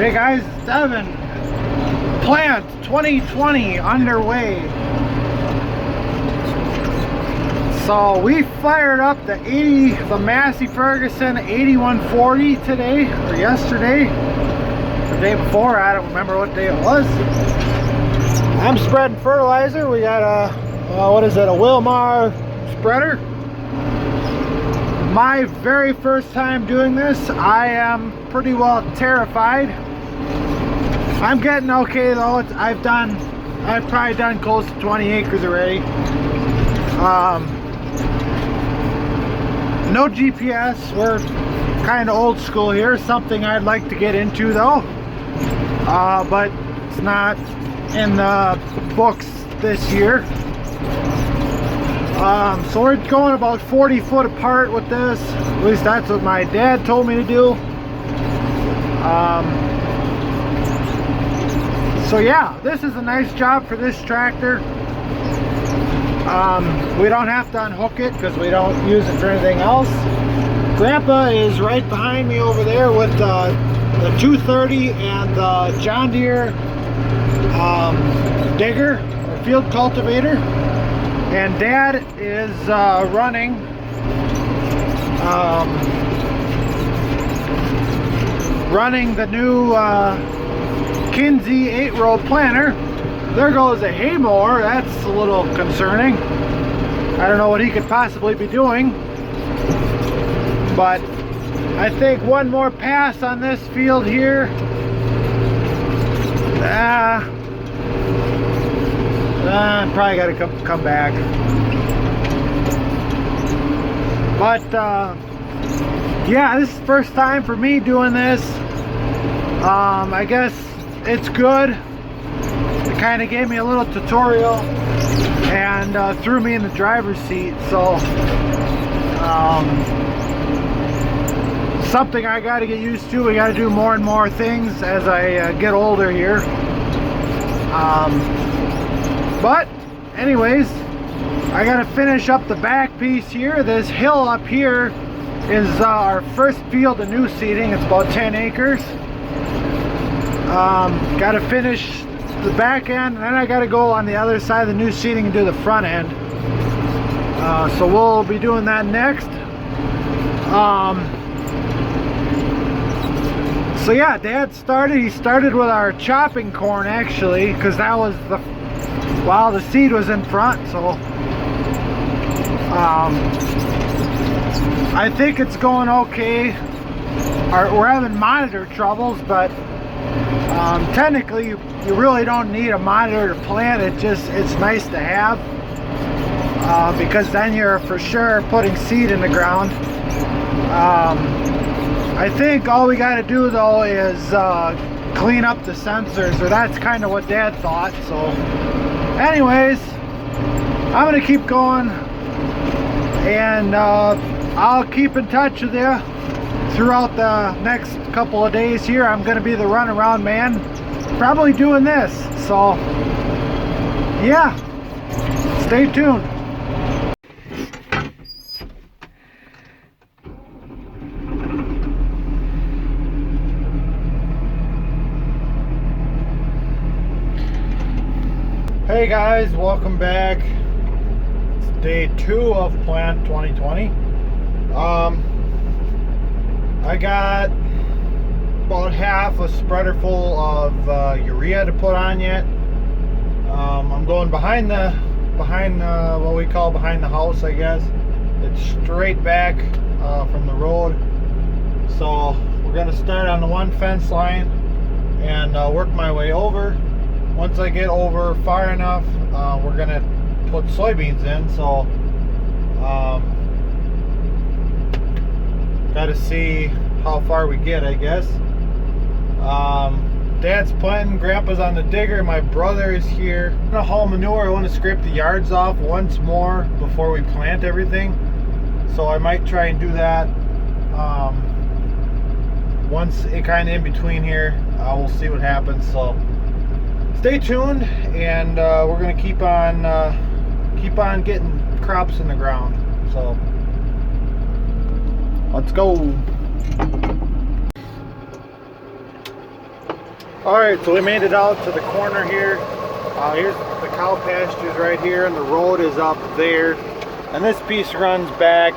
Hey guys, it's Devin. Plant 2020 underway. So we fired up the Massey Ferguson 8140 today, or yesterday, the day before. I don't remember what day it was. I'm spreading fertilizer. We got a what is it, a Wilmar spreader. My very first time doing this. I am pretty well terrified. I'm getting okay though. I've probably done close to 20 acres already. No GPS. We're kind of old school here. Something I'd like to get into though, but it's not in the books this year. So we're going about 40 foot apart with this. At least that's what my dad told me to do. So yeah, this is a nice job for this tractor. We don't have to unhook it because we don't use it for anything else. Grandpa is right behind me over there with the 230 and the John Deere digger or field cultivator. And Dad is running the new Kinsey 8-row planter. There goes a hay mower. That's a little concerning. I don't know what he could possibly be doing, but I think one more pass on this field here. Probably got to come back. But yeah, this is the first time for me doing this. I guess it's good. It kind of gave me a little tutorial and threw me in the driver's seat. So something I got to get used to. We got to do more and more things as I get older here. But anyways, I gotta finish up the back piece here. This hill up here is our first field of new seeding. It's about 10 acres. Gotta finish the back end, and then I gotta go on the other side of the new seeding and do the front end. So we'll be doing that next. So yeah, Dad he started with our chopping corn actually, because that was the seed was in front. So I think it's going okay. We're having monitor troubles, but technically you really don't need a monitor to plant. It's nice to have, because then you're for sure putting seed in the ground. I think all we got to do though is clean up the sensors, or that's kind of what Dad thought. So anyways, I'm gonna keep going, and I'll keep in touch with you throughout the next couple of days here. I'm gonna be the runaround man, probably doing this. So yeah, stay tuned. Hey guys, welcome back. It's day 2 of Plant 2020. I got about half a spreader full of urea to put on yet. I'm going behind what we call behind the house, I guess. It's straight back from the road. So we're gonna start on the one fence line and work my way over. Once I get over far enough, we're gonna put soybeans in. So gotta see how far we get, I guess. Dad's planting, Grandpa's on the digger, my brother is here. I'm gonna haul manure. I want to scrape the yards off once more before we plant everything. So I might try and do that once it kind of in between here. We'll see what happens. So stay tuned, and we're gonna keep on getting crops in the ground. So let's go. Alright, so we made it out to the corner here. Here's the cow pastures right here, and the road is up there. And this piece runs back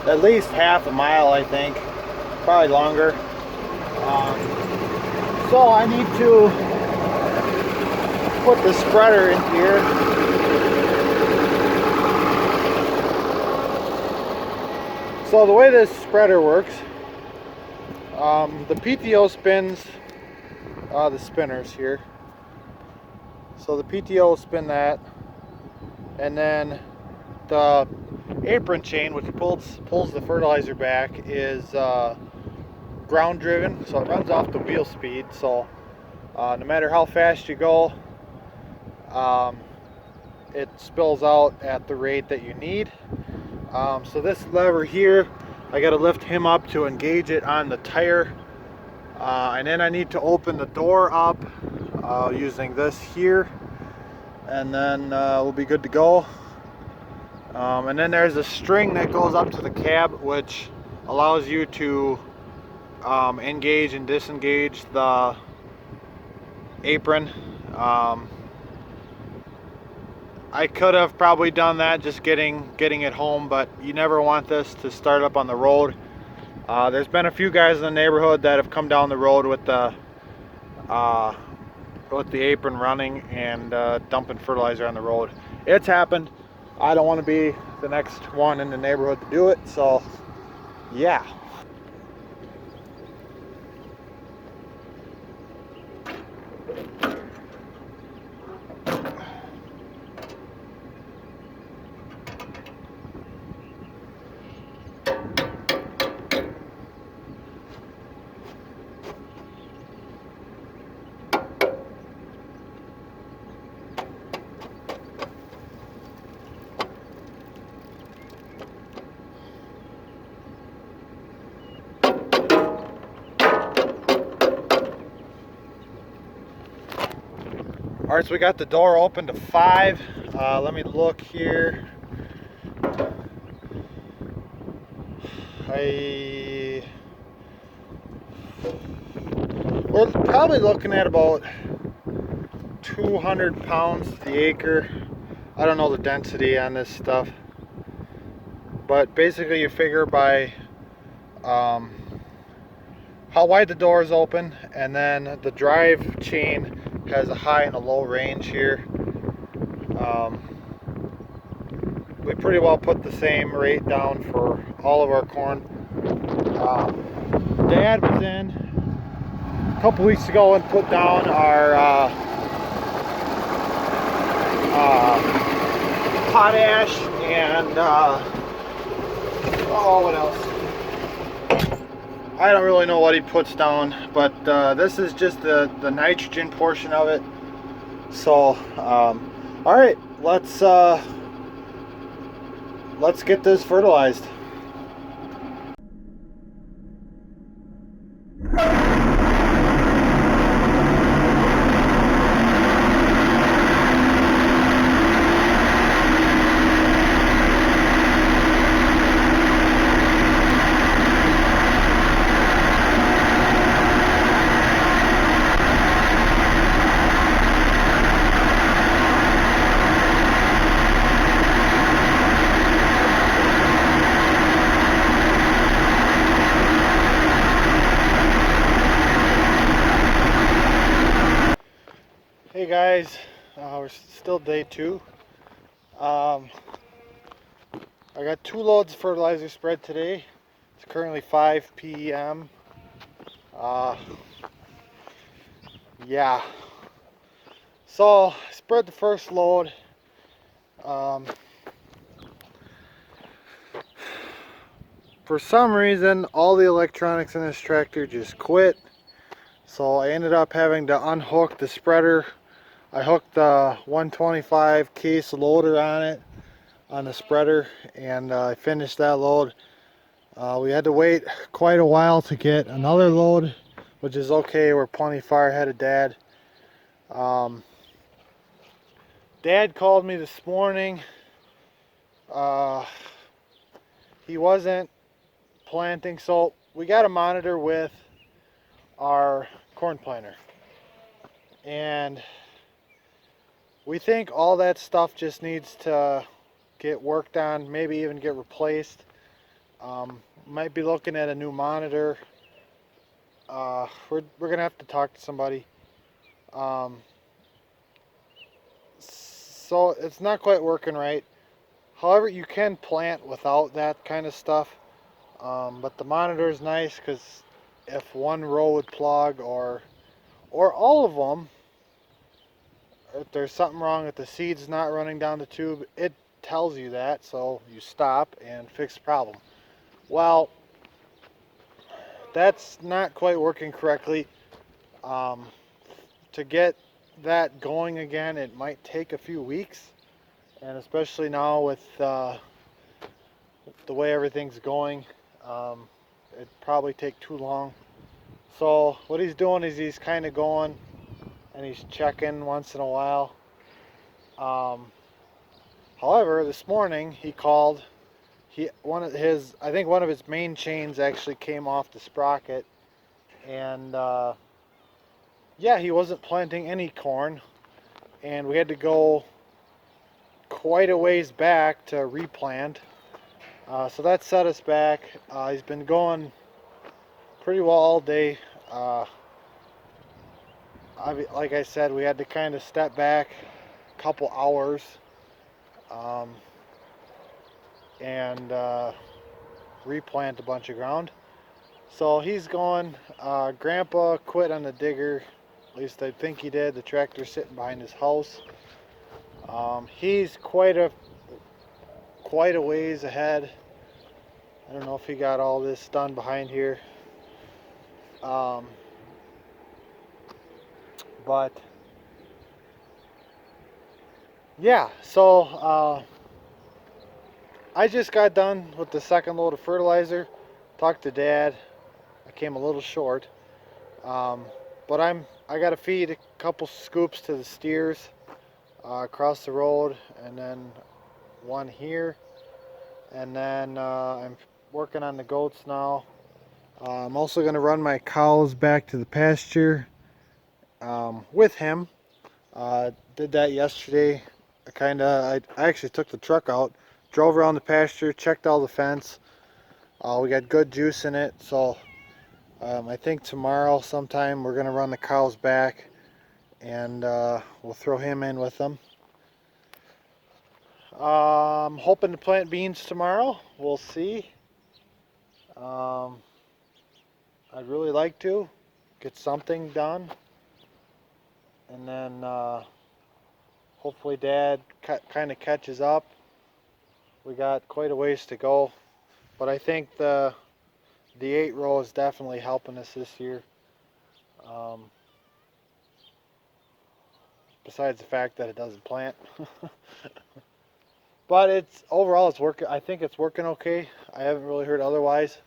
at least half a mile, I think. Probably longer. So I need to put the spreader in here. So the way this spreader works, the PTO spins the spinners here. So the PTO will spin that, and then the apron chain, which pulls the fertilizer back, is ground driven, so it runs off the wheel speed. So no matter how fast you go, it spills out at the rate that you need. So this lever here, I got to lift him up to engage it on the tire, and then I need to open the door up using this here, and then we'll be good to go. And then there's a string that goes up to the cab, which allows you to engage and disengage the apron. I could have probably done that just getting it home, but you never want this to start up on the road. There's been a few guys in the neighborhood that have come down the road with the apron running and dumping fertilizer on the road. It's happened. I don't want to be the next one in the neighborhood to do it, so yeah. Alright, so we got the door open to 5. Let me look here. We're probably looking at about 200 pounds to the acre. I don't know the density on this stuff, but basically you figure by how wide the door is open, and then the drive chain has a high and a low range here. We pretty well put the same rate down for all of our corn. Dad was in a couple weeks ago and put down our potash and oh, what else? I don't really know what he puts down, but this is just the nitrogen portion of it. So all right, let's get this fertilized. Hey guys, we're still day 2. I got 2 loads of fertilizer spread today. It's currently 5 p.m. Yeah. So I spread the first load. For some reason, all the electronics in this tractor just quit. So I ended up having to unhook the spreader. I hooked the 125 case loader on it, on the spreader, and I finished that load. We had to wait quite a while to get another load, which is okay. We're plenty far ahead of Dad. Dad called me this morning. He wasn't planting, so we got a monitor with our corn planter. And we think all that stuff just needs to get worked on, maybe even get replaced. Might be looking at a new monitor. We're gonna have to talk to somebody. Um, so it's not quite working right. However, you can plant without that kind of stuff. But the monitor is nice because if one row would plug or all of them, if there's something wrong with the seeds not running down the tube, it tells you that, so you stop and fix the problem. Well, that's not quite working correctly. Um, to get that going again, it might take a few weeks, and especially now with the way everything's going, it'd probably take too long. So what he's doing is he's kind of going and he's checking once in a while. Um, However, this morning he called. I think one of his main chains actually came off the sprocket, and yeah, he wasn't planting any corn, and we had to go quite a ways back to replant. So that set us back. He's been going pretty well all day. Uh, like I said, we had to kind of step back a couple hours um, and replant a bunch of ground. So he's going. Grandpa quit on the digger. At least I think he did. The tractor's sitting behind his house. He's quite a ways ahead. I don't know if he got all this done behind here. Um, but yeah, so I just got done with the second load of fertilizer. Talked to Dad. I came a little short. Um, but I got to feed a couple scoops to the steers across the road, and then one here, and then I'm working on the goats now. I'm also going to run my cows back to the pasture with him. Did that yesterday. I actually took the truck out, drove around the pasture, checked all the fence. We got good juice in it, so I think tomorrow sometime we're going to run the cows back, and we'll throw him in with them. Hoping to plant beans tomorrow. We'll see. Um, I'd really like to get something done, and then hopefully Dad kind of catches up. We got quite a ways to go, but I think the 8-row is definitely helping us this year. Um, Besides the fact that it doesn't plant. But overall it's working. I think it's working okay. I haven't really heard otherwise.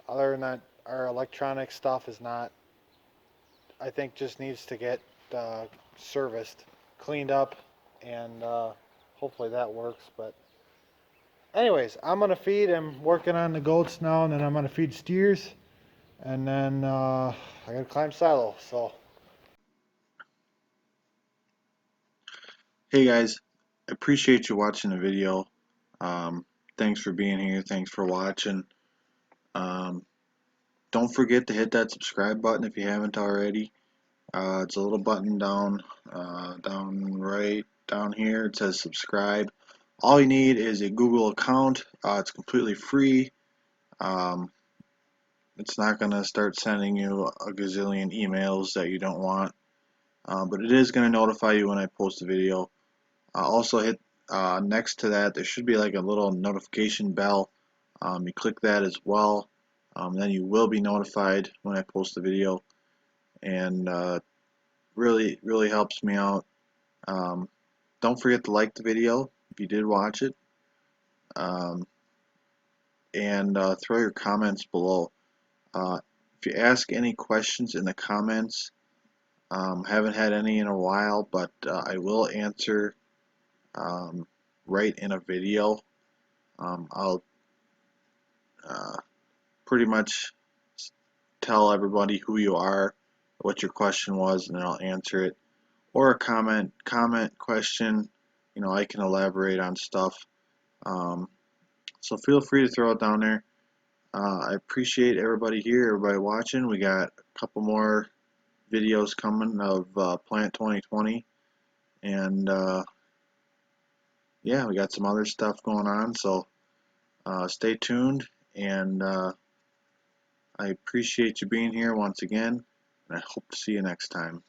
Other than that, our electronic stuff is not. I think just needs to get serviced, cleaned up, and hopefully that works. But anyways, I'm gonna feed. I'm working on the goats now, and then I'm gonna feed steers, and then I gotta climb silo. So Hey guys, appreciate you watching the video. Um, Thanks for being here. Thanks for watching. Um, don't forget to hit that subscribe button if you haven't already. It's a little button down right down here. It says subscribe. All you need is a Google account. It's completely free. Um, it's not going to start sending you a gazillion emails that you don't want, but it is going to notify you when I post a video. Also hit next to that there should be like a little notification bell. You click that as well. Then you will be notified when I post the video, and really helps me out. Um, don't forget to like the video if you did watch it, um, and throw your comments below. If you ask any questions in the comments, haven't had any in a while, but I will answer right in a video. I'll uh, pretty much tell everybody who you are, what your question was, and then I'll answer it. Or a comment, question, I can elaborate on stuff. Um, so feel free to throw it down there. I appreciate everybody here, everybody watching. We got a couple more videos coming of Plant 2020, and yeah, we got some other stuff going on. So stay tuned, and I appreciate you being here once again, and I hope to see you next time.